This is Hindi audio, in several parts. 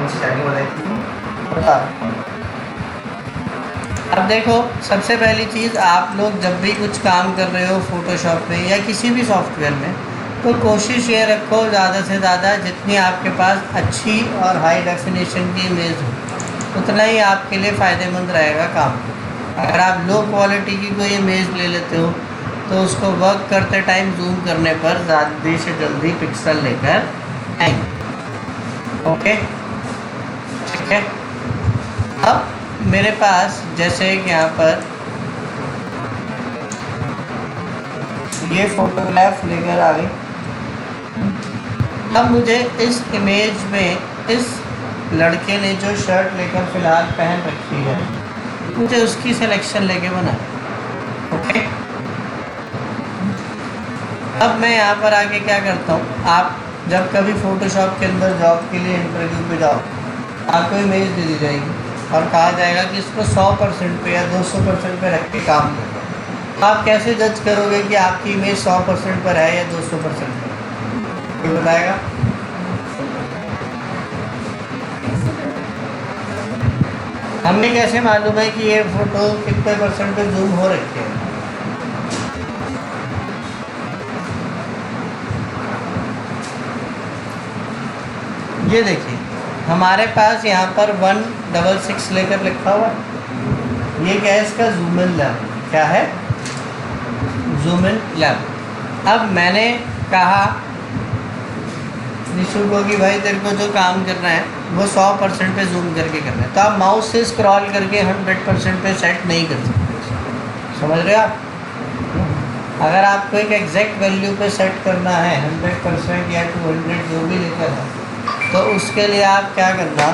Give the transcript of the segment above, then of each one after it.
सी सेटिंग बताई थी? बता। अब देखो, सबसे पहली चीज़, आप लोग जब भी कुछ काम कर रहे हो फ़ोटोशॉप में या किसी भी सॉफ्टवेयर में, तो कोशिश ये रखो ज़्यादा से ज़्यादा जितनी आपके पास अच्छी और हाई डेफिनेशन की इमेज हो उतना ही आपके लिए फ़ायदेमंद रहेगा काम। अगर आप लो क्वालिटी की कोई इमेज ले लेते हो तो उसको वर्क करते टाइम जूम करने पर जल्दी से जल्दी पिक्सल लेकर आएंगे। ओके, ठीक है। अब मेरे पास जैसे कि यहाँ पर ये फोटोग्राफ लेकर आ गई। अब मुझे इस इमेज में इस लड़के ने जो शर्ट लेकर फ़िलहाल पहन रखी है, मुझे उसकी सिलेक्शन लेके बनाना। ओके, अब मैं यहाँ पर आके क्या करता हूँ, आप जब कभी फ़ोटोशॉप के अंदर जॉब के लिए इंटरव्यू पे जाओ, आपको इमेज दे दी जाएगी और कहा जाएगा कि इसको 100% पे या 200% पे रख के काम करो। आप कैसे जज करोगे कि आपकी इमेज 100% पर है या 200% पर? कोई बताएगा? हमें कैसे मालूम है कि ये फ़ोटो कितने % पे जूम हो रखी है? ये देखिए, हमारे पास यहाँ पर 166 लेकर लिखा हुआ है। ये क्या है? इसका जूम इन लेवल। क्या है? Zoom in level. अब मैंने कहा निशु को कि भाई तेरे को जो काम करना है वो 100% पे जूम करके करना है, तो आप माउस से स्क्रॉल करके 100% पे सेट नहीं कर सकते। समझ रहे हो आप? अगर आपको एक एग्जैक्ट वैल्यू पे सेट करना है 100% या 200 जो भी लेकर है, तो उसके लिए आप क्या करना,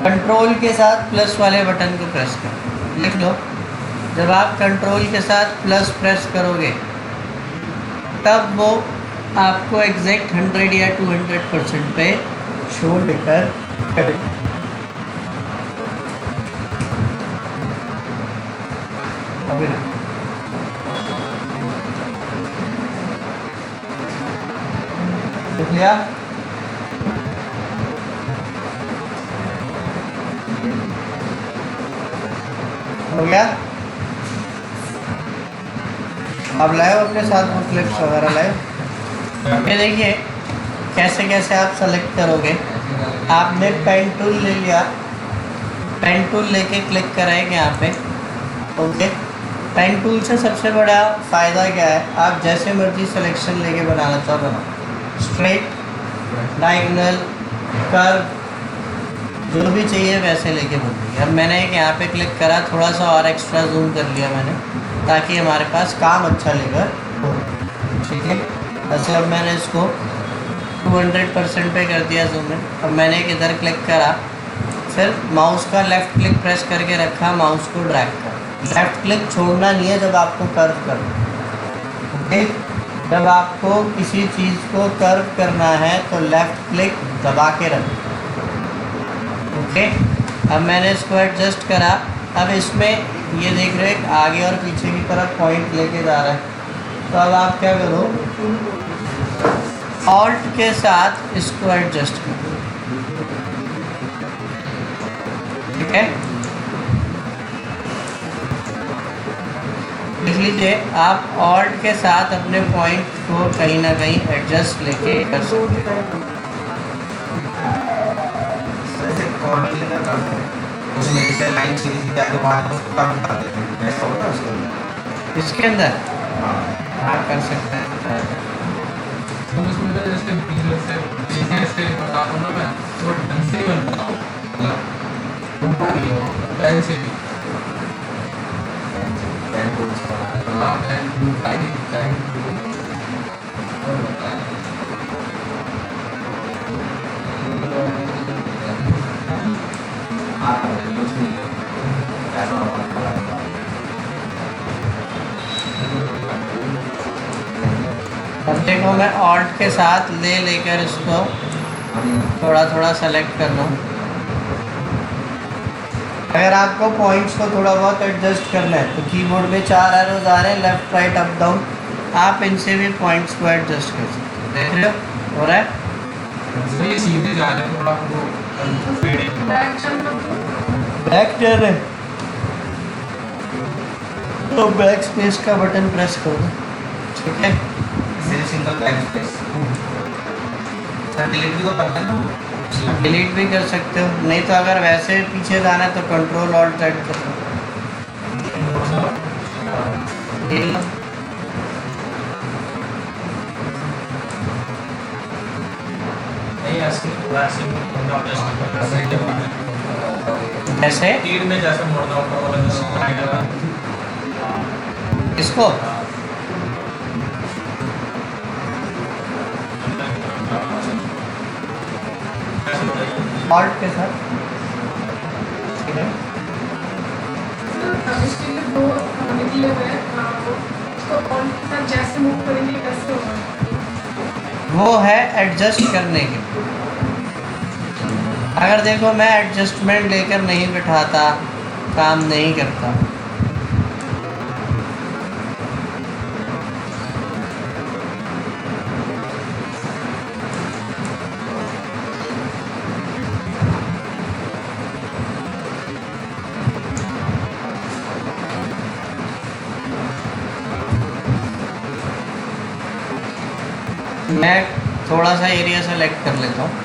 कंट्रोल के साथ प्लस वाले बटन को प्रेस करो। लिख लो, जब आप कंट्रोल के साथ प्लस प्रेस करोगे तब वो आपको एग्जैक्ट 100 या 200% पे शो लेकर करेगा। अभी देख लिया? हो गया? आप लाए अपने साथ वो क्लिप्स वगैरह लाए? ये देखिए कैसे कैसे आप सेलेक्ट करोगे। आपने पेन टूल ले लिया, पेन टूल लेके क्लिक कराएंगे यहाँ पे। ओके, पेन टूल से सबसे बड़ा फ़ायदा क्या है, आप जैसे मर्जी सिलेक्शन लेके बनाना चाहो बनाओ, स्ट्रेट, डायगोनल, कर्व, जो भी चाहिए वैसे लेके बनेगी। अब मैंने एक यहाँ पे क्लिक करा, थोड़ा सा और एक्स्ट्रा जूम कर लिया मैंने ताकि हमारे पास काम अच्छा लेकर हो। ठीक है, ऐसे अब मैंने इसको 200% पे कर दिया जूम में। अब मैंने एक इधर क्लिक करा, फिर माउस का लेफ़्ट क्लिक प्रेस करके रखा, माउस को ड्रैग कर। लेफ़्ट क्लिक छोड़ना नहीं है जब आपको कर्व करना। ओके, जब आपको किसी चीज़ को कर्व करना है तो लेफ़्ट क्लिक दबा के रखो। ओके, अब मैंने इसको एडजस्ट करा। अब इसमें ये देख रहे हैं आगे और पीछे की तरफ पॉइंट लेके जा रहा है, तो अब आप क्या करो, ऑल्ट के साथ इसको एडजस्ट करो। ठीक है, लिख लीजिए, आप ऑल्ट के साथ अपने पॉइंट को कहीं ना कहीं एडजस्ट लेके कर सकते हैं। इसके अंदर हाँ कर सकते हैं। अब देखो, मैं ऑल्ट के साथ ले लेकर इसको थोड़ा थोड़ा सेलेक्ट कर लूँ। अगर आपको पॉइंट्स को थोड़ा बहुत एडजस्ट करना है तो कीबोर्ड में 4 एरोज आ रहे हैं, लेफ्ट राइट अप डाउन, आप इनसे भी पॉइंट्स को एडजस्ट कर सकते हैं। देख रहे हो रहा है? तो ये सीधे जा रहे हैं, थोड़ा वो पेड़ बैक जा रहे हैं तो बैक स्पेस का बटन प्रेस कर दो, ठीक है। मेरे single back space sir delete भी तो करते हैं ना, डिलीट भी कर सकते हो, नहीं तो अगर वैसे पीछे जाना है तो कंट्रोल ऑल्ट Z कर दो। ये लो। नहीं ऐसे थोड़ा ऐसे मोड़ना होता है, ऐसे तीर में जैसे मोड़ना होता है वाला जो सिखाएगा इसको ऑल्ट के साथ, ठीक है। इसके लिए दो निकले हुए हैं, उसको ऑन के साथ जैसे मूव करेंगे कैसे होगा? वो है एडजस्ट करने के लिए। अगर देखो मैं एडजस्टमेंट लेकर नहीं बिठाता, काम नहीं करता। मैं थोड़ा सा एरिया सेलेक्ट कर लेता हूँ।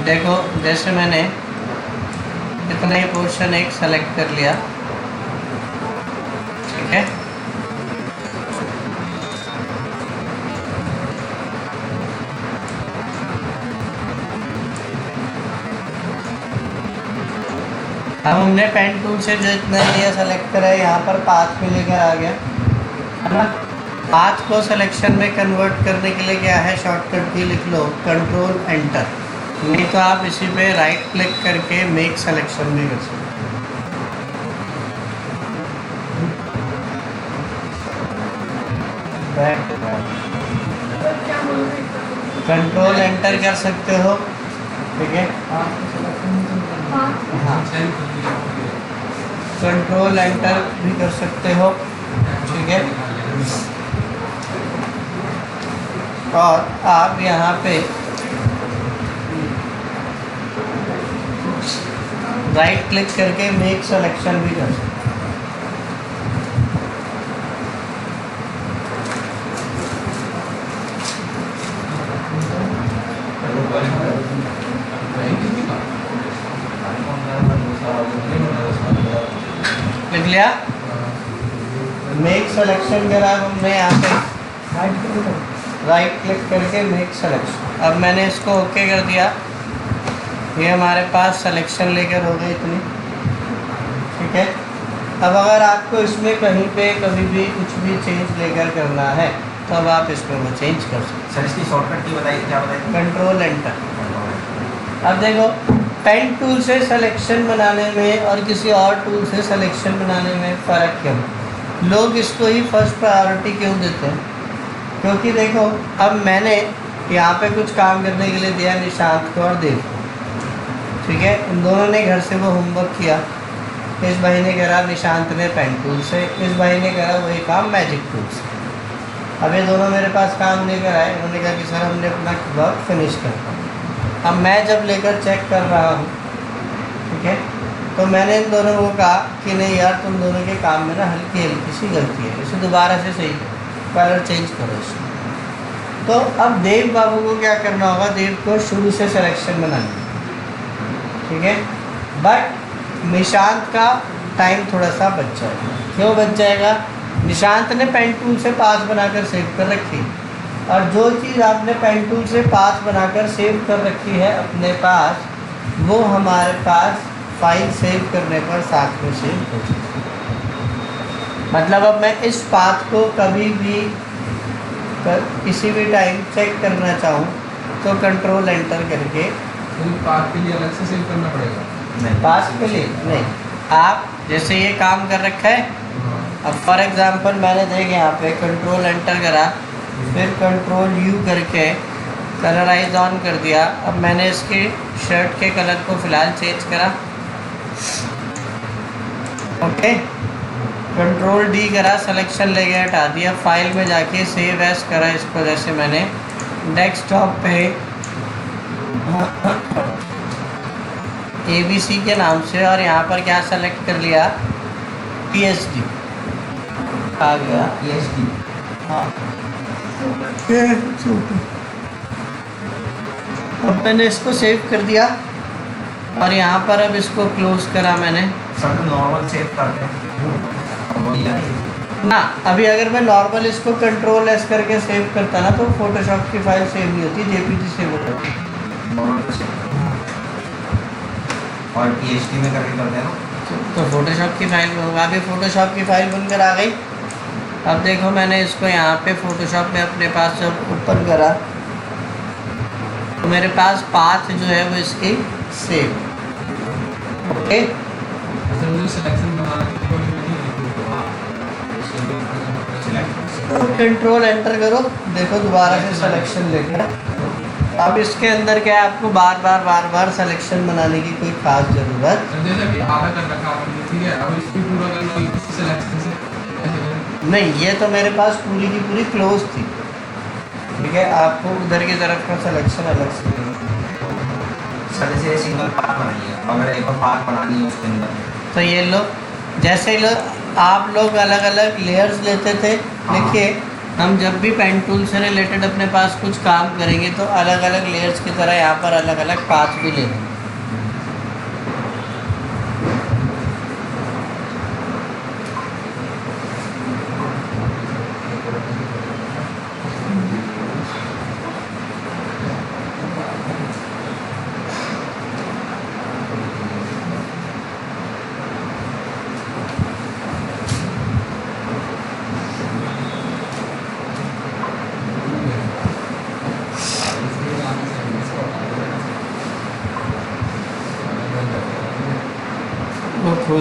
देखो जैसे मैंने इतना ही पोर्शन एक सेलेक्ट कर लिया, ठीक है। अब हमने पेन टूल से जो इतना एरिया सेलेक्ट करा है यहाँ पर पाथ में लेकर आ गया है ना। पाथ को सिलेक्शन में कन्वर्ट करने के लिए क्या है, शॉर्टकट की लिख लो कंट्रोल एंटर, नहीं तो आप इसी पे राइट क्लिक करके मेक सिलेक्शन भी कर सकते तो क्या बोल रहे हैं? कंट्रोल एंटर कर सकते हो, ठीक है। हाँ हाँ कंट्रोल एंटर भी कर सकते हो, ठीक है। और आप यहाँ पे राइट क्लिक करके मेक सिलेक्शन भी कर सकते हो। लिख लिया, मेक सिलेक्शन करा हमने यहाँ पे राइट क्लिक करके मेक सिलेक्शन। अब मैंने इसको ओके कर दिया, ये हमारे पास सिलेक्शन लेकर हो गई इतनी, ठीक है। अब अगर आपको इसमें कहीं पे कभी भी कुछ भी चेंज लेकर करना है तो अब आप इसमें वो चेंज कर सकते। सर इसकी शॉर्टकट की बताइए, क्या बताइए? Control enter. अब देखो पेन टूल से सिलेक्शन बनाने में और किसी और टूल से सिलेक्शन बनाने में फ़र्क क्या है? लोग इसको ही फर्स्ट प्रायोरिटी क्यों देते हैं? क्योंकि देखो अब मैंने यहाँ पे कुछ काम करने के लिए दिया निशांत को और देव को, ठीक है। इन दोनों ने घर से वो होमवर्क किया, इस भाई ने करा निशांत ने पेन टूल से, इस भाई ने करा वही काम मैजिक टूल से। अब ये दोनों मेरे पास काम लेकर आए, इन्होंने कहा कि सर हमने अपना वर्क फिनिश करना। अब मैं जब लेकर चेक कर रहा हूँ, ठीक है, तो मैंने इन दोनों को कहा कि नहीं यार तुम दोनों के काम में ना हल्की हल्की सी गलती है, इसे दोबारा से सही करो, कलर चेंज करो इसमें। तो अब देव बाबू को क्या करना होगा, देव को शुरू से सिलेक्शन बनानी है, ठीक है। बट निशांत का टाइम थोड़ा सा बच जाएगा। क्यों बच जाएगा? निशांत ने पेन टूल से पास बनाकर सेव कर रखी, और जो चीज़ आपने पेन टूल से पास बनाकर सेव कर रखी है अपने पास, वो हमारे पास फाइल सेव करने पर साथ में सेव हो जाएगी। मतलब अब मैं इस पाथ को कभी भी किसी भी टाइम चेक करना चाहूँ तो कंट्रोल एंटर करके, पार्ट के लिए अलग से सेव करना पड़ेगा? नहीं, पाथ के लिए नहीं, आप जैसे ये काम कर रखा है, अब फॉर एग्जांपल मैंने देख यहाँ पे कंट्रोल एंटर करा, फिर कंट्रोल यू करके कलराइज ऑन कर दिया। अब मैंने इसके शर्ट के कलर को फ़िलहाल चेंज करा, ओके, कंट्रोल डी करा, सिलेक्शन ले गया, हटा दिया, फाइल में जाके सेव एज करा इसको, जैसे मैंने डेस्कटॉप पे ABC के नाम से, और यहाँ पर क्या सेलेक्ट कर लिया, PSD आ गया, PhD। हाँ। अब मैंने इसको सेव कर दिया, और यहाँ पर अब इसको क्लोज करा मैंने सर नॉर्मल सेव करते हैं ना। अभी अगर मैं नॉर्मल इसको कंट्रोल एस करके सेव करता ना, तो फोटोशॉप की फाइल सेव नहीं होती, JPG सेव होती है। और PhD में करके करते हैं ना, तो फोटोशॉप की फाइल में होगा। अभी फोटोशॉप की फाइल बनकर आ गई। अब देखो मैंने इसको यहाँ पे फोटोशॉप में अपने पास जब ओपन करा, तो मेरे पास पाथ जो है वो इसकी सेव, ओके। अच्छा, मुझे सिलेक्शन बनाना है, कोई नहीं तो कंट्रोल एंटर करो, देखो दोबारा से सिलेक्शन लेकर। अब इसके अंदर क्या है, आपको बार बार सिलेक्शन बनाने की कोई खास ज़रूरत जैसा कि आधा कर रखा आपने, ठीक है, अब इसको पूरा करना है इसी सिलेक्शन से ऐसे करें। नहीं, ये तो मेरे पास पूरी की पूरी क्लोज थी, ठीक है। आपको उधर की तरफ का सिलेक्शन अलग से करना। सर से सिंगल पार्ट बनाइए, अगर एक और पार्ट बनानी है उसके अंदर, तो ये लो, जैसे लो आप लोग अलग अलग लेयर्स लेते थे, देखिए हम जब भी पेन टूल से रिलेटेड अपने पास कुछ काम करेंगे तो अलग अलग लेयर्स की तरह यहाँ पर अलग अलग पाथ भी लेंगे।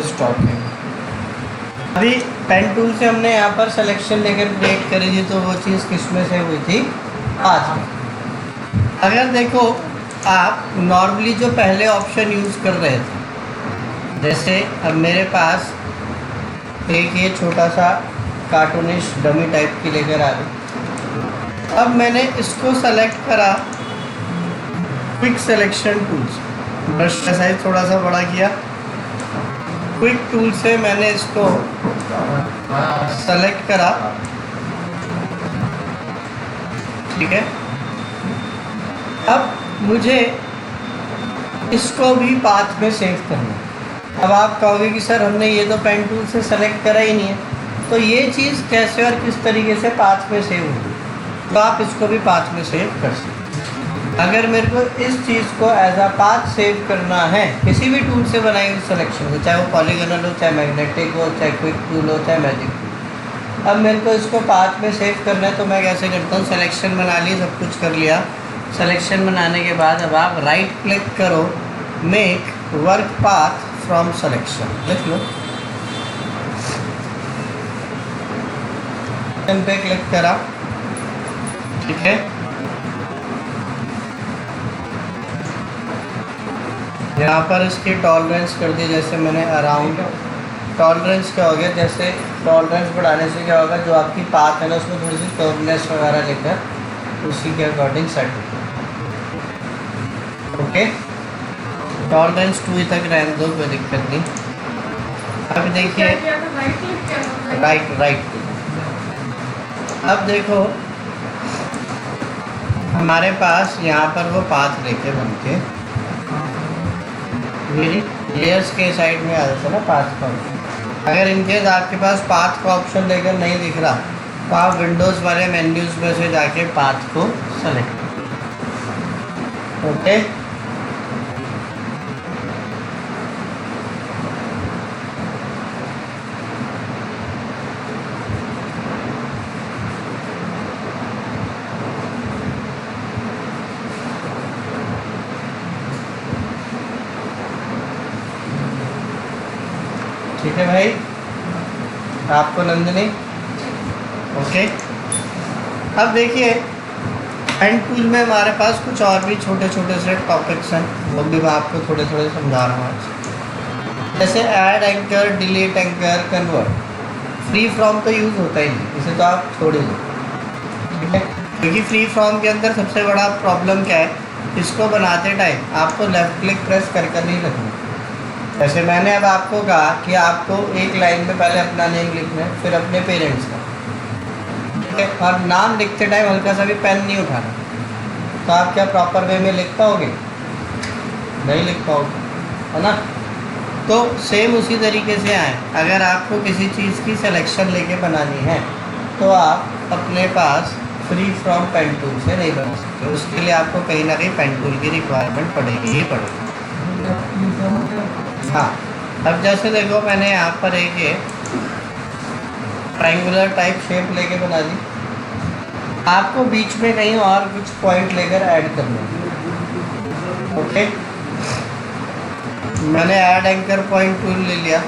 स्टॉक है। अभी पेन टूल से हमने यहाँ पर सिलेक्शन लेकर क्रिएट करी थी, तो वो चीज़ किस में से हुई थी, आज में। अगर देखो आप नॉर्मली जो पहले ऑप्शन यूज़ कर रहे थे, जैसे अब मेरे पास एक ये छोटा सा कार्टूनिश डमी टाइप की लेकर आ गई। अब मैंने इसको सेलेक्ट करा क्विक सिलेक्शन टूल्स, ब्रश का साइज थोड़ा सा बड़ा किया, क्विक टूल से मैंने इसको सेलेक्ट करा, ठीक है। अब मुझे इसको भी पाथ में सेव करना। अब आप कहोगे कि सर हमने ये तो पेन टूल से सेलेक्ट करा ही नहीं है, तो ये चीज़ कैसे और किस तरीके से पाथ में सेव होगी, तो आप इसको भी पाथ में सेव कर सकते। अगर मेरे को इस चीज़ को एज आ पाथ सेव करना है किसी भी टूल से बनाई हुई सिलेक्शन को, चाहे वो पॉलीगोनल हो, चाहे मैग्नेटिक हो, चाहे क्विक टूल हो, चाहे मैजिक टूल, अब मेरे को इसको पाथ में सेव करना है, तो मैं कैसे करता हूँ, सिलेक्शन बना ली, सब कुछ कर लिया। सिलेक्शन बनाने के बाद अब आप राइट क्लिक करो, make work path from selection, लिख लो, पे क्लिक करा, ठीक है। यहाँ पर इसकी टॉलरेंस कर दी, जैसे मैंने अराउंड, टॉलरेंस क्या हो गया, जैसे टॉलरेंस बढ़ाने से क्या होगा, जो आपकी पाथ है ना उसमें थोड़ी सी कर्वनेस वगैरह लेकर उसी के अकॉर्डिंग सेट होगा। ओके, टॉलरेंस 2 तक रहने दो, कोई दिक्कत नहीं। अब देखिए, क्या किया था? राइट क्लिक किया था? राइट। अब देखो हमारे पास यहाँ पर वो पाथ लेके बन के मेरी लेयर्स के साइड में आ जाता है ना पाथ का ऑप्शन। अगर इनकेस आपके पास पाथ का ऑप्शन लेकर नहीं दिख रहा तो आप विंडोज़ वाले मेन्यूज़ में से जाके पाथ को सेलेक्ट करें। ओके, ठीक है भाई, आपको नंदिनी। ओके, अब देखिए एंड टूल में हमारे पास कुछ और भी छोटे छोटे से टॉपिक्स हैं, वो भी मैं आपको थोड़े थोड़े समझा रहा हूँ आज। जैसे add anchor, delete anchor, convert. Free from तो यूज़ होता ही नहीं, इसे तो आप छोड़ ही दो, ठीक है। क्योंकि फ्री फ्रॉम के अंदर सबसे बड़ा प्रॉब्लम क्या है, इसको बनाते टाइम आपको लेफ़्ट क्लिक प्रेस कर कर नहीं रखना। जैसे मैंने अब आपको कहा कि आपको एक लाइन में पहले अपना नेम लिखना है, फिर अपने पेरेंट्स का, ठीक है। और नाम लिखते टाइम हल्का सा भी पेन नहीं उठाना, तो आप क्या प्रॉपर वे में लिख पाओगे? नहीं लिख पाओगे, है ना। तो सेम उसी तरीके से आए, अगर आपको किसी चीज़ की सिलेक्शन लेके बनानी है तो आप अपने पास फ्री फ्रॉम पेन टूल से नहीं बना सकते, उसके लिए आपको कहीं ना कहीं पेन टूल की रिक्वायरमेंट पड़ेगी ही पड़ेगी। हाँ, अब जैसे देखो मैंने यहाँ पर एक ये ट्रायंगुलर टाइप शेप लेके बना दी, आपको बीच में कहीं और कुछ पॉइंट लेकर ऐड करना है। ओके, मैंने ऐड एंकर पॉइंट टूल ले लिया,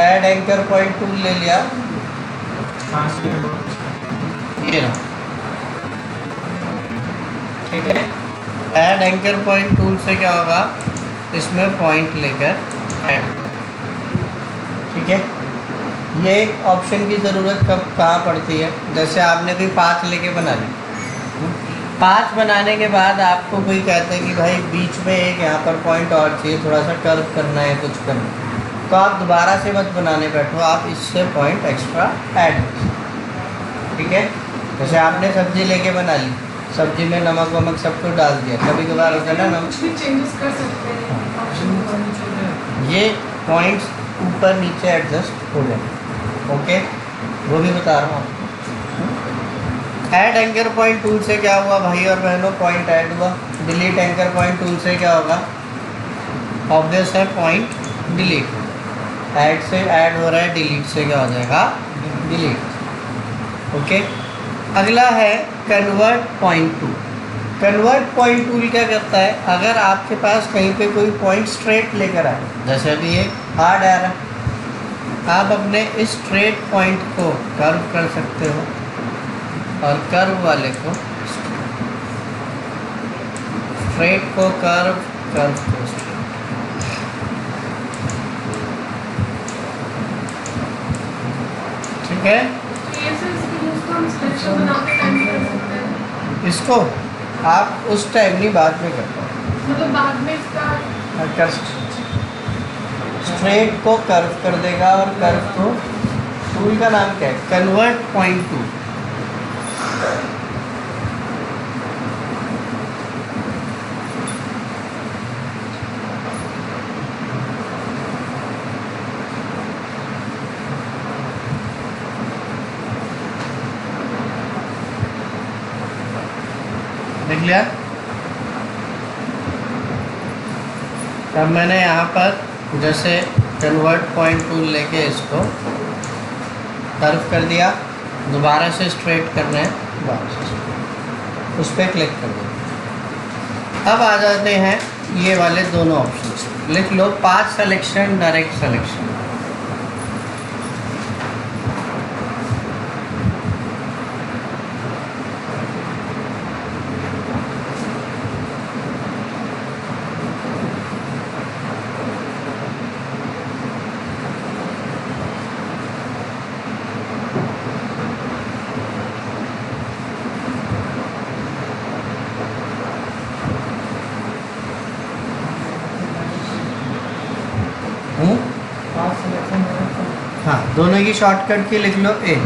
ऐड एंकर पॉइंट टूल ले लिया, ये रहा, ठीक है। ऐड एंकर पॉइंट टूल से क्या होगा, इसमें पॉइंट लेकर ऐड, ठीक है। ये एक ऑप्शन की ज़रूरत कब कहाँ पड़ती है, जैसे आपने कोई पाथ लेके बना ली, पाथ बनाने के बाद आपको कोई कहता है कि भाई बीच में एक यहाँ पर पॉइंट और चाहिए, थोड़ा सा कर्व करना है, कुछ करना है, तो आप दोबारा से मत बनाने बैठो, आप इससे पॉइंट एक्स्ट्रा ऐड, ठीक है। जैसे आपने सब्जी लेके बना ली, सब्जी में नमक वमक सब कुछ डाल दिया, कभी कभार होता है ना नमक, कुछ भी चेंजेस कर सकते हैं ऑप्शन। ये पॉइंट्स ऊपर नीचे एडजस्ट हो जाए। ओके, वो भी बता रहा हूँ आपको। ऐड एंकर पॉइंट टूल से क्या हुआ भाई और बहनों, पॉइंट ऐड हुआ। डिलीट एंकर पॉइंट टूल से क्या होगा, ऑब्वियस है पॉइंट डिलीट, ऐड से ऐड हो रहा है, डिलीट से क्या हो जाएगा, डिलीट। ओके, अगला है convert point tool. Convert point tool क्या करता है, अगर आपके पास कहीं पे कोई पॉइंट स्ट्रेट लेकर आए, जैसे अभी ये हार्ड आ रहा है, आप अपने इस स्ट्रेट पॉइंट को कर्व कर सकते हो और कर्व वाले को स्ट्रेट को कर्व, कर्व को स्ट्रेट, ठीक है। इसको आप उस टाइम नहीं, बाद में करते हो, मतलब बाद में इसका कर स्ट्रेट को कर्व कर देगा और कर्व को, टूल का नाम क्या है, कन्वर्ट पॉइंट टूल। देख लिया। अब मैंने यहाँ पर जैसे कन्वर्ट पॉइंट टूल लेके इसको कर्व कर दिया, दोबारा से स्ट्रेट करना है, दोबारा से straight, उस पर क्लिक कर दो। अब आ जाते हैं ये वाले दोनों ऑप्शंस, लिख लो पाथ सिलेक्शन, डायरेक्ट सिलेक्शन। दोनों की शॉर्टकट की लिख लो ए।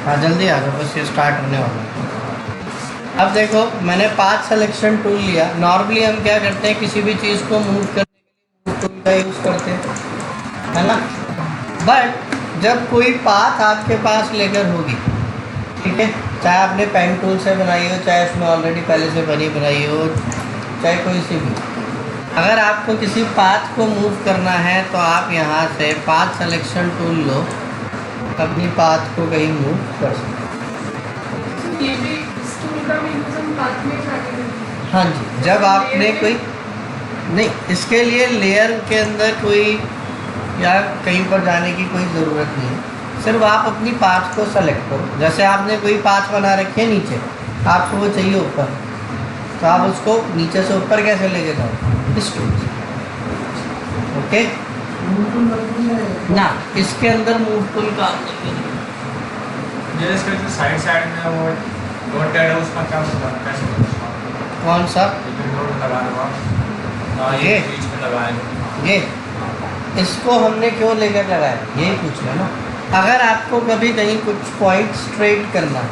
हाँ जल्दी आ जाओ, बस ये स्टार्ट होने वाला है। अब देखो मैंने पाथ सिलेक्शन टूल लिया। नॉर्मली हम क्या करते हैं, किसी भी चीज़ को मूव करने के लिए मूव टूल का यूज़ करते हैं, है ना। बट जब कोई पाथ आपके पास लेकर होगी, ठीक है, चाहे आपने पेन टूल से बनाई हो, चाहे उसमें ऑलरेडी पहले से बनाई हो, चाहे कोई सी भी, अगर आपको किसी पाथ को मूव करना है तो आप यहाँ से पाथ सिलेक्शन टूल लो, अपनी पाथ को कहीं मूव कर सकते। ये भी इस टूल का भी यूज हम पाथ में जाके करते हैं। हाँ जी, जब आपने कोई नहीं, इसके लिए लेयर के अंदर कोई या कहीं पर जाने की कोई ज़रूरत नहीं है। सिर्फ आप अपनी पाथ को सेलेक्ट करो। जैसे आपने कोई पाथ बना रखी है नीचे, आपको वो चाहिए ऊपर, तो आप उसको नीचे से ऊपर कैसे लेके जाओ, इस टूल से। ओके ना, इसके अंदर मूव टूल काम नहीं है। जो इसका जो साइड में वो डॉट ऐड है उसका क्या होगा, कैसे होगा? कौन सा? ये जो डॉट लगा रहे हो आप, हाँ, ये? ये बीच में लगाए। ये इसको हमने क्यों लेकर लगाया, यही पूछ रहे ना। अगर आपको कभी कहीं कुछ पॉइंट स्ट्रेट करना है,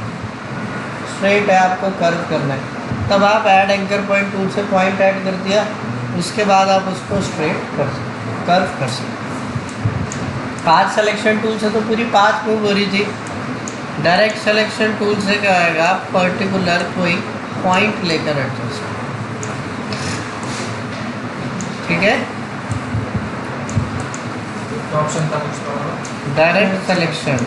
स्ट्रेट है, आपको कर्व करना है, तब आप ऐड एंकर पॉइंट टूल से पॉइंट ऐड कर दिया, उसके बाद आप उसको स्ट्रेट कर सकते, कर्व कर सकते। पाथ सिलेक्शन टूल से तो पूरी पाथ मूव हो रही थी। डायरेक्ट सिलेक्शन टूल से क्या आएगा, आप पर्टिकुलर कोई पॉइंट लेकर एडजस्ट, ठीक है। तो ऑप्शन था कुछ तो डायरेक्ट सिलेक्शन,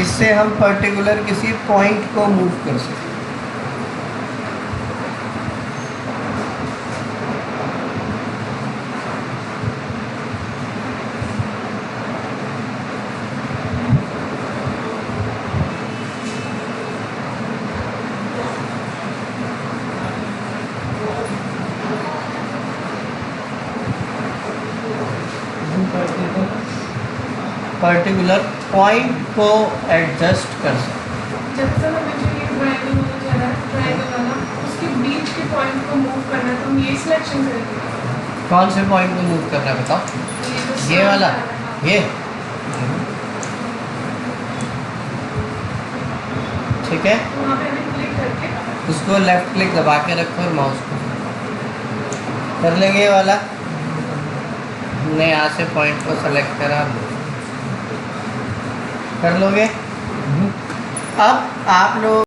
इससे हम पर्टिकुलर किसी पॉइंट को मूव कर सकते। पर्टिकुलर पॉइंट को एडजस्ट कर सकते। जब तक हमें जो ये ट्रायंगल वाला जा रहा है, ट्रायंगल वाला, उसके बीच के पॉइंट को मूव करना है, तो हम ये सिलेक्शन करेंगे। कौन से पॉइंट को मूव करना है बताओ? जो ये वाला, ये ठीक है। तो वहाँ पे हमें क्लिक करके उसको लेफ्ट क्लिक दबा के रखो और माउस को कर लेंगे। ये वाला हमने यहाँ से पॉइंट को सेलेक्ट करा, कर लोगे। अब आप लोग